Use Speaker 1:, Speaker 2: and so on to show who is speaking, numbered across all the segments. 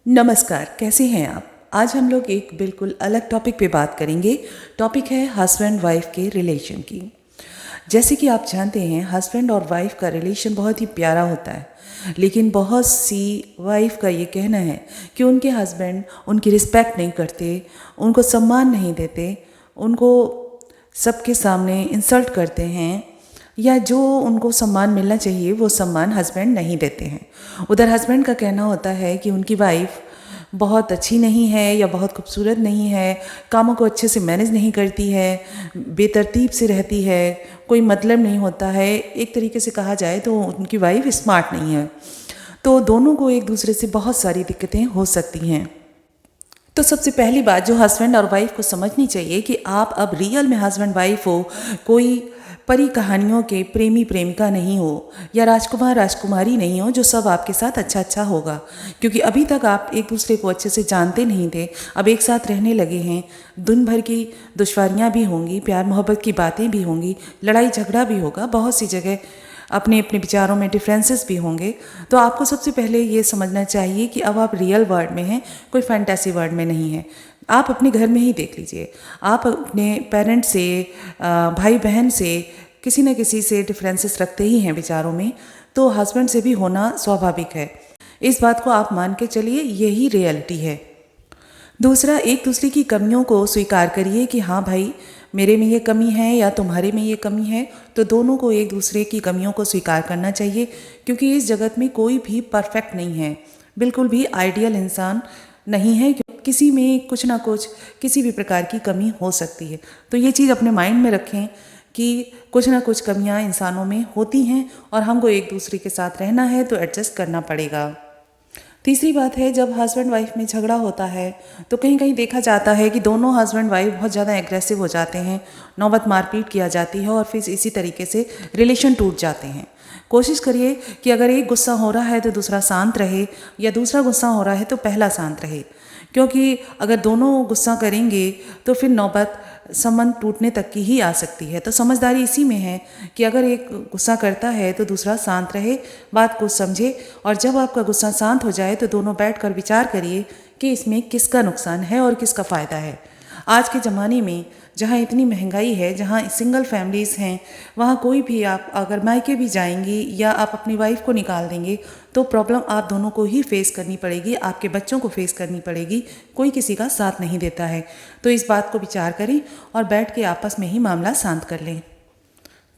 Speaker 1: नमस्कार, कैसे हैं आप? आज हम लोग एक बिल्कुल अलग टॉपिक पे बात करेंगे। टॉपिक है हस्बैंड वाइफ के रिलेशन की। जैसे कि आप जानते हैं, हस्बैंड और वाइफ का रिलेशन बहुत ही प्यारा होता है, लेकिन बहुत सी वाइफ का ये कहना है कि उनके हस्बैंड उनकी रिस्पेक्ट नहीं करते, उनको सम्मान नहीं देते, उनको सबके सामने इंसल्ट करते हैं, या जो उनको सम्मान मिलना चाहिए वो सम्मान हस्बैंड नहीं देते हैं। उधर हस्बैंड का कहना होता है कि उनकी वाइफ बहुत अच्छी नहीं है या बहुत खूबसूरत नहीं है, कामों को अच्छे से मैनेज नहीं करती है, बेतरतीब से रहती है, कोई मतलब नहीं होता है। एक तरीके से कहा जाए तो उनकी वाइफ स्मार्ट नहीं है। तो दोनों को एक दूसरे से बहुत सारी दिक्कतें हो सकती हैं। तो सबसे पहली बात जो हस्बैंड और वाइफ को समझनी चाहिए कि आप अब रियल में हस्बैंड वाइफ हो, कोई परी कहानियों के प्रेमी प्रेमिका नहीं हो या राजकुमार राजकुमारी नहीं हो जो सब आपके साथ अच्छा अच्छा होगा। क्योंकि अभी तक आप एक दूसरे को अच्छे से जानते नहीं थे, अब एक साथ रहने लगे हैं। दिन भर की दुश्वारियाँ भी होंगी, प्यार मोहब्बत की बातें भी होंगी, लड़ाई झगड़ा भी होगा, बहुत सी जगह अपने अपने विचारों में डिफरेंसेस भी होंगे। तो आपको सबसे पहले ये समझना चाहिए कि अब आप रियल वर्ल्ड में हैं, कोई फैंटेसी वर्ल्ड में नहीं है। आप अपने घर में ही देख लीजिए, आप अपने पेरेंट्स से, भाई बहन से, किसी न किसी से डिफरेंसेस रखते ही हैं विचारों में, तो हस्बैंड से भी होना स्वाभाविक है। इस बात को आप मान के चलिए, यही रियलिटी है। दूसरा, एक दूसरे की कमियों को स्वीकार करिए कि हाँ भाई, मेरे में ये कमी है या तुम्हारे में ये कमी है। तो दोनों को एक दूसरे की कमियों को स्वीकार करना चाहिए, क्योंकि इस जगत में कोई भी परफेक्ट नहीं है, बिल्कुल भी आइडियल इंसान नहीं है। किसी में कुछ ना कुछ, किसी भी प्रकार की कमी हो सकती है। तो ये चीज़ अपने माइंड में रखें कि कुछ ना कुछ कमियां इंसानों में होती हैं और हमको एक दूसरे के साथ रहना है तो एडजस्ट करना पड़ेगा। तीसरी बात है, जब हस्बैंड वाइफ में झगड़ा होता है तो कहीं कहीं देखा जाता है कि दोनों हस्बैंड वाइफ बहुत ज़्यादा एग्रेसिव हो जाते हैं, नौबत मारपीट किया जाती है और फिर इसी तरीके से रिलेशन टूट जाते हैं। कोशिश करिए कि अगर एक गुस्सा हो रहा है तो दूसरा शांत रहे, या दूसरा गुस्सा हो रहा है तो पहला शांत रहे। क्योंकि अगर दोनों गुस्सा करेंगे तो फिर नौबत संबंध टूटने तक की ही आ सकती है। तो समझदारी इसी में है कि अगर एक गुस्सा करता है तो दूसरा शांत रहे, बात को समझे, और जब आपका गुस्सा शांत हो जाए तो दोनों बैठकर विचार करिए कि इसमें किसका नुकसान है और किसका फ़ायदा है। आज के ज़माने में जहाँ इतनी महंगाई है, जहाँ सिंगल फैमिलीज़ हैं, वहाँ कोई भी, आप अगर मायके भी जाएंगी या आप अपनी वाइफ को निकाल देंगे तो प्रॉब्लम आप दोनों को ही फेस करनी पड़ेगी, आपके बच्चों को फेस करनी पड़ेगी। कोई किसी का साथ नहीं देता है। तो इस बात को विचार करें और बैठ के आपस में ही मामला शांत कर लें।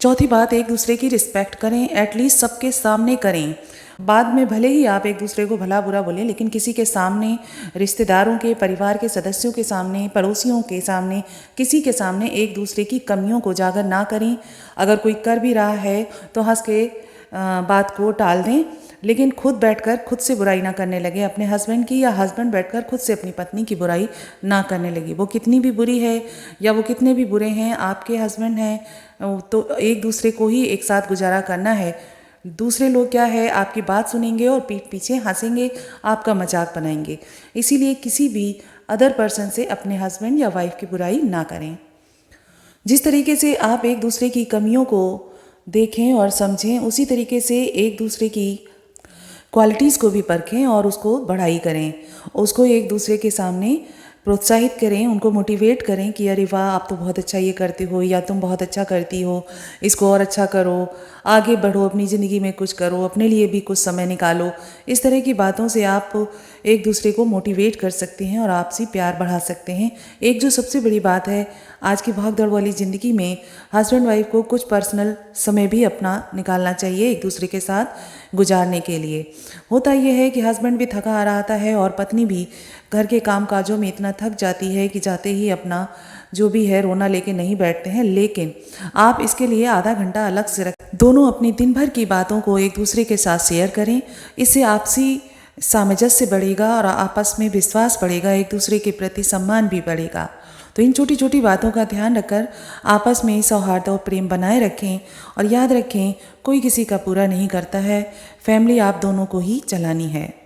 Speaker 1: चौथी बात, एक दूसरे की रिस्पेक्ट करें, एटलीस्ट सबके सामने करें। बाद में भले ही आप एक दूसरे को भला बुरा बोलें, लेकिन किसी के सामने, रिश्तेदारों के, परिवार के सदस्यों के सामने, पड़ोसियों के सामने, किसी के सामने एक दूसरे की कमियों को उजागर ना करें। अगर कोई कर भी रहा है तो हंस के बात को टाल दें, लेकिन खुद बैठकर खुद से बुराई ना करने लगे अपने हस्बैंड की, या हस्बैंड बैठकर खुद से अपनी पत्नी की बुराई ना करने लगे। वो कितनी भी बुरी है या वो कितने भी बुरे हैं, आपके हस्बैंड हैं, तो एक दूसरे को ही एक साथ गुजारा करना है। दूसरे लोग क्या है, आपकी बात सुनेंगे और पीठ पीछे हंसेंगे, आपका मजाक बनाएंगे। इसीलिए किसी भी अदर पर्सन से अपने हस्बैंड या वाइफ की बुराई ना करें। जिस तरीके से आप एक दूसरे की कमियों को देखें और समझें, उसी तरीके से एक दूसरे की क्वालिटीज़ को भी परखें और उसको बढ़ाई करें। उसको एक दूसरे के सामने प्रोत्साहित करें, उनको मोटिवेट करें कि अरे वाह, आप तो बहुत अच्छा ये करते हो, या तुम बहुत अच्छा करती हो, इसको और अच्छा करो, आगे बढ़ो, अपनी ज़िंदगी में कुछ करो, अपने लिए भी कुछ समय निकालो। इस तरह की बातों से आप एक दूसरे को मोटिवेट कर सकते हैं और आपसी प्यार बढ़ा सकते हैं। एक जो सबसे बड़ी बात है, आज की भागदौड़ वाली ज़िंदगी में हस्बैंड वाइफ को कुछ पर्सनल समय भी अपना निकालना चाहिए एक दूसरे के साथ गुजारने के लिए। होता यह है कि हस्बैंड भी थका आ रहा है और पत्नी भी घर के काम काजों में इतना थक जाती है कि जाते ही अपना जो भी है रोना लेके नहीं बैठते हैं। लेकिन आप इसके लिए आधा घंटा अलग से रख, दोनों अपनी दिन भर की बातों को एक दूसरे के साथ शेयर करें। इससे आपसी सामंजस्य बढ़ेगा और आपस में विश्वास बढ़ेगा, एक दूसरे के प्रति सम्मान भी बढ़ेगा। तो इन छोटी छोटी बातों का ध्यान रखकर आपस में सौहार्द और प्रेम बनाए रखें, और याद रखें, कोई किसी का पूरा नहीं करता है, फैमिली आप दोनों को ही चलानी है।